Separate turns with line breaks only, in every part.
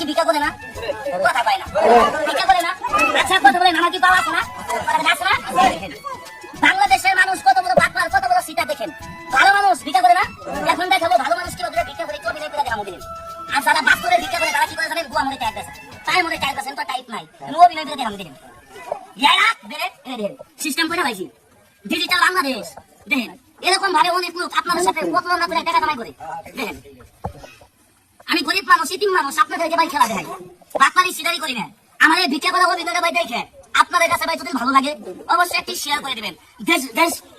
কি ভিক্ষা করে না? কথা পায় না, ভিক্ষা করে না। আচ্ছা কথা বলেন, আমার কি পাওয়া আছে না? আছে না? বাংলাদেশের মানুষ কত বড় বাটপার, কত বড় সিটা দেখেন। ভালো মানুষ ভিক্ষা করে না? এখন দেখাবো ভালো মানুষ কিভাবে ভিক্ষা করে, অভিনয় করে দেখাবো দিন। আর যারা বাস্তবে ভিক্ষা করে তারা কি করে জানেন? গুয়া মরে টাইপ আছে, তাই মরে টাইপ আছেন তো টাইপ নাই, অভিনয় করে দেখাবো দিন। সিস্টেম করে পাইছি ডিজিটাল বাংলাদেশ। দেখেন এরকম ভাবে অনেক লোক আপনাদের সাথে প্রতারণা করে টাকা কামাই করে। দেখেন আমি গরিব মানুষ, ইতিম মানুষ, আপনাদেরকে ভাই খেলা দেখাই, বাটপারি সিটারি করি না। আমার এই ভিক্ষা করা অভিনয়টা ভাই দেখে আপনাদের কাছে ভাই যদি ভালো লাগে অবশ্যই একটি শেয়ার করে দিবেন,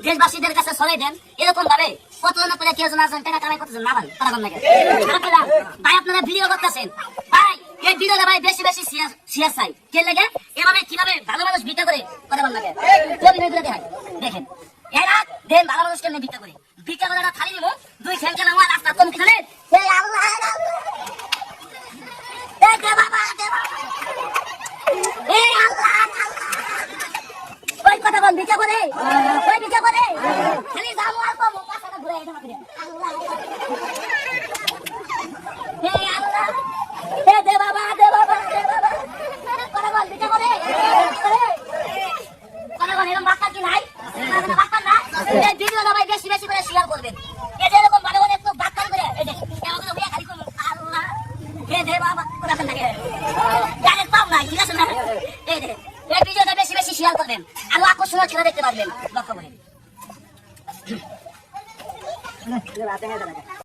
দেশবাসীদের কাছে ছড়াই দেন। এরকম ভাবে প্রতারণা করে কেউ না টাকা কামাই করতেছেন না ভাই, তারা লাগে ভাই আপনারা ভিডিও করতেছেন ভাই, এই ভিডিওটা ভাই বেশি বেশি শেয়ার চাই। কে লাগে এভাবে কিভাবে ভালো মানুষ ভিক্ষা করে কথা বল লাগে অভিনয় করে দেখায়। দেখেন এরা দেন ভালো মানুষ কেমনে ভিক্ষা করে, ভিক্ষা করে খালি নিব দুই খেল খেলা আমার রাস্তা কম খেলে কথা বল ভিক্ষা করে, ওই ভিক্ষা করে খালি যাবো আর পাবো পাশাটা ঘুরে এটা মাকে আল্লাহ হে আল্লাহ হে দে বাবা দে বাবা দে বাবা কথা বল ভিক্ষা করে কথা বল। এরকম বাক্কা কি নাই? বাক্কা না, এই ভিডিওটা ভাই বেশি বেশি করে শেয়ার করবেন। এই যে এরকম ভালো অনেক লোক বাক্কা করে এই যে এমন করে খালি করুন আল্লাহ হে দে বাবা কথা লাগে গানের পাও নাই, ঠিক আছে না? এই যে এই ভিডিওটা বেশি বেশি শেয়ার করবেন, আরো আকর্ষণীয় খেলা দেখতে পারবেন। লক্ষ্য করেন।